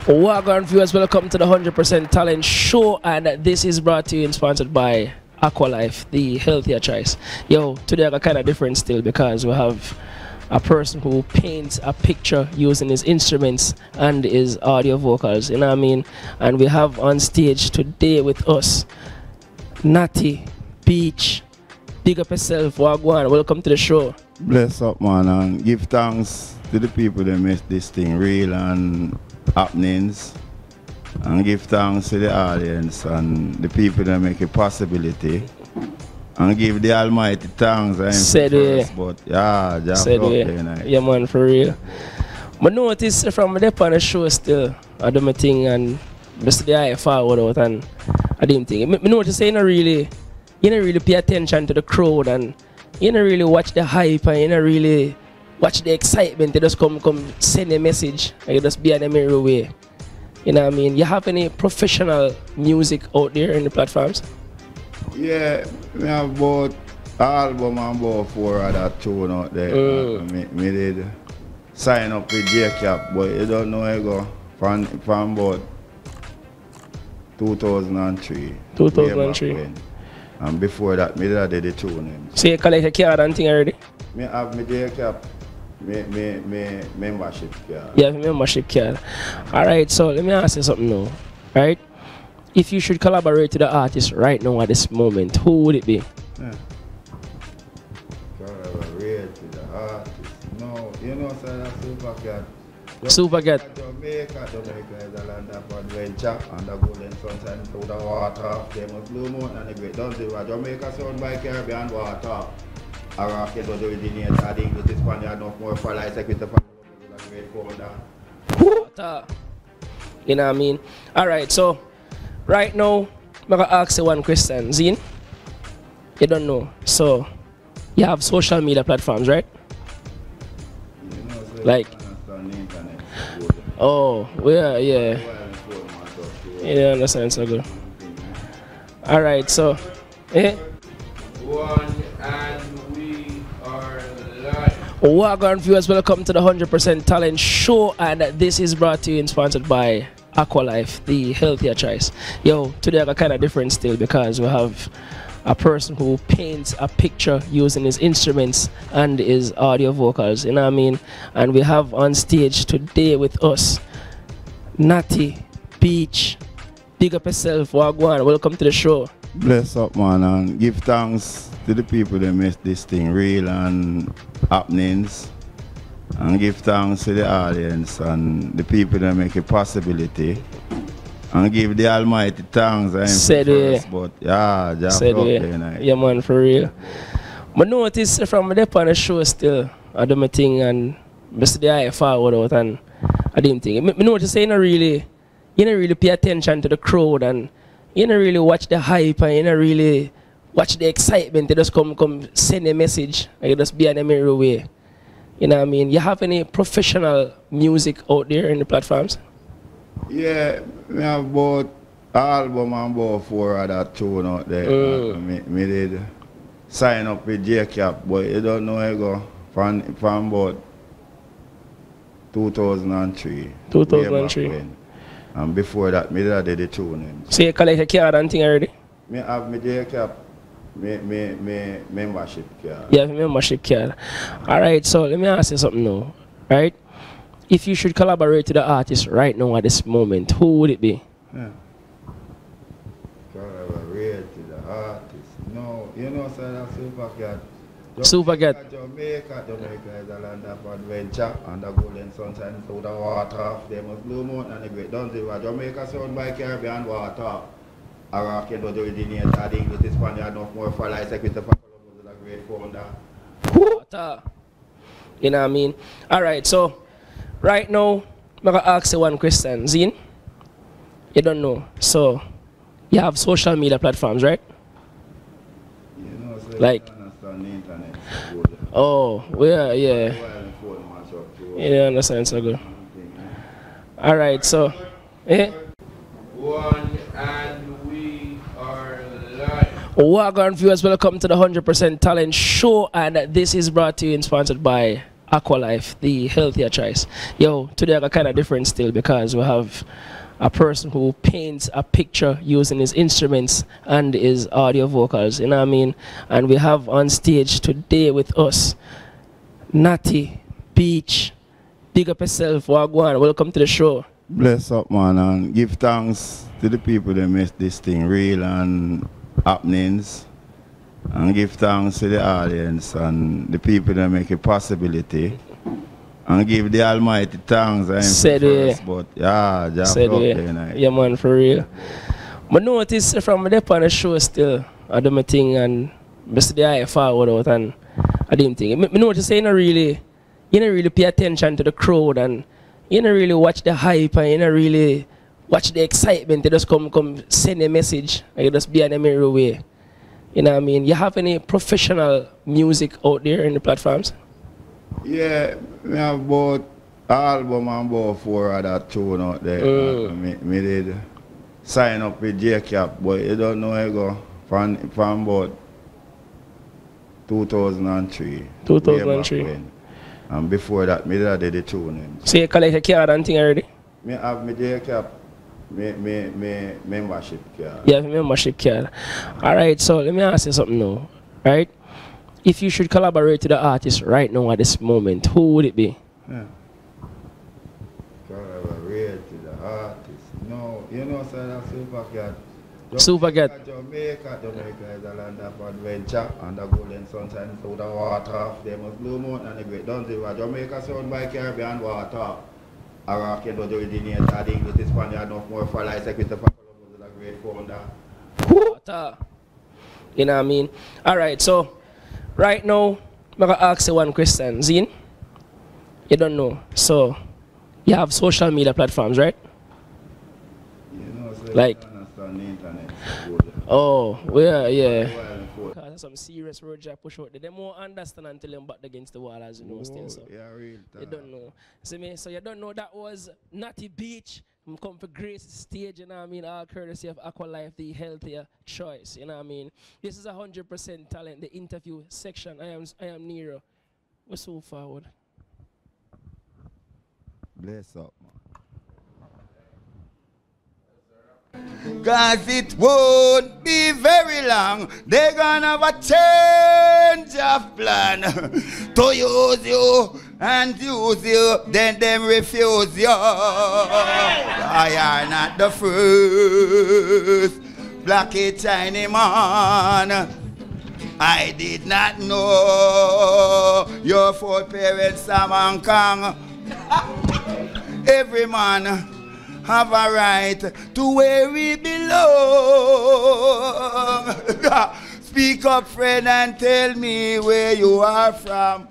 Welcome viewers, welcome to the 100% Talent Show, and this is brought to you and sponsored by Aqualife, the healthier choice. Yo, today I got kind of different still because we have a person who paints a picture using his instruments and his audio vocals, you know what I mean? And we have on stage today with us Natty Beech. Big up yourself, Wagwan. Welcome to the show. Bless up, man, and give thanks to the people that make this thing real and happenings, and give thanks to the audience and the people that make it possibility, and give the Almighty thanks. But yeah, just yeah, man, for real. But notice from the on the show still, I do my thing and just the eye forward out, and I didn't think. I notice you don't really pay attention to the crowd, and you don't really watch the hype, and you don't really watch the excitement. They just come send a message, and you just be on the merry way. You know what I mean? You have any professional music out there in the platforms? Yeah, we have about album and about 4 other tune out there. Me did sign up with J-Cap, but you don't know where I go from about 2003. 2003. And before that, me did the tuning. So you collect a card and thing already? Me have my J-Cap, me membership card. Yeah, membership card. Alright, so let me ask you something now. Right? If you should collaborate with the artist right now at this moment, who would it be? Yeah. Collaborate with the artist. No, you know, sir, Super Cat. Super Cat. Jamaica is a land of adventure, and the golden sunshine through the water. Famous blue moon and the great Dunzy. Jamaica sound by Caribbean water. A rocket was originated, I think it is Spaniard enough more for life, like with the great folder. Water. You know what I mean? Alright, so right now, I'm going to ask you one question. Zine, you don't know. So, you have social media platforms, right? You know, so like, oh, yeah. You understand, so good. Alright, so, One, and we are live. Welcome viewers, welcome to the 100% Talent Show, and this is brought to you and sponsored by Aqualife, the healthier choice. Yo, today I got kind of different still because we have a person who paints a picture using his instruments and his audio vocals, you know what I mean? And we have on stage today with us Natty Beech. Big up yourself, Wagwan. Welcome to the show. Bless up, man, and give thanks to the people that make this thing real and happenings, and give thanks to the audience and the people that make it possibility, and give the Almighty thanks. But yeah, just yeah, man, for real. But notice from the on the show still, I do my thing and just the eye forward out, and I didn't think. I notice you don't really pay attention to the crowd, and you don't really watch the hype, and you don't really watch the excitement. They just come send a message, and you just be on the merry way. You know what I mean? You have any professional music out there in the platforms? Yeah, we have about album and about 4 other tune out there. Me did sign up with J-Cap, but you don't know where I go from about 2003. 2003. And before that, me did the tuning. So you collect a card and thing already? Me have my J-Cap, me membership card. Yeah, membership card. Alright, so let me ask you something now. Right? If you should collaborate with the artist right now at this moment, who would it be? Yeah. Collaborate with the artist. No, you know, sir, that's Super Cat. Super Cat. Jamaica is a land of adventure, and the golden sunshine through the water. Famous blue moon and the great Dunzy. Jamaica sound by Caribbean water. A rocket was originated, I think it is Spaniard enough more for life, like with the great folder. Water. You know what I mean? Alright, so right now, I'm going to ask you one question. Zine, you don't know. So, you have social media platforms, right? You know, so like, the internet. oh, yeah. You understand, so good. Alright, so, One, and we are live. Welcome viewers, welcome to the 100% Talent Show, and this is brought to you and sponsored by Aqualife, the healthier choice. Yo, today I got kind of different still because we have a person who paints a picture using his instruments and his audio vocals, you know what I mean? And we have on stage today with us Natty Beech. Big up yourself, Wagwan. Welcome to the show. Bless up, man, and give thanks to the people that make this thing real and happenings. And give thanks to the audience and the people that make it possibility. And give the Almighty thanks. First, but yeah, just yeah, man, for real. But notice from the on the show still, I do my thing and Mr. the eye forward out and I didn't think. I notice you don't really pay attention to the crowd and you don't really watch the hype and you don't really watch the excitement. They just come send a message and you just be on the mirror way. You know what I mean? You have any professional music out there in the platforms? Yeah, I have about album and about 4 other tune out there. Me did sign up with J-Cap, but you don't know I go from about 2003. 2003. And before that, me did the tuning. So you collect a card and thing already? Me have my J-Cap, me membership card. Yeah, membership card. Alright, so let me ask you something now. Right? If you should collaborate with the artist right now at this moment, who would it be? Yeah. Collaborate with the artist. No, you know, sir, that's Supercat. Supercat. Jamaica is a land of adventure and the golden sunshine through the water. They must blue moon and the great Dunzy. Jamaica surrounded by Caribbean water. Iraq, you know, the originator, the English, Spaniard, enough more for life. Christopher Columbus is a great founder. Water. You know what I mean? Alright, so right now, I'm going to ask you one question. Zine, you don't know. So, you have social media platforms, right? You know, so like, you understand the internet. Oh, yeah. Because some serious road jack push out. They more understand until them back against the wall, as you know, still. So. Yeah, real you don't know. See me? So, you don't know that was Natty Beech. I'm come for grace stage, you know what I mean? All courtesy of Aqualife, the healthier choice, you know what I mean? This is 100% talent, the interview section. I am Nero. We're so forward. Bless up, man. Cause it won't be very long. They're gonna have a change of plan to use you and use you, then them refuse you. I are not the first blacky Chinese man. I did not know your 4 parents are Hong Kong. Every man have a right to where we belong. Speak up, friend, and tell me where you are from.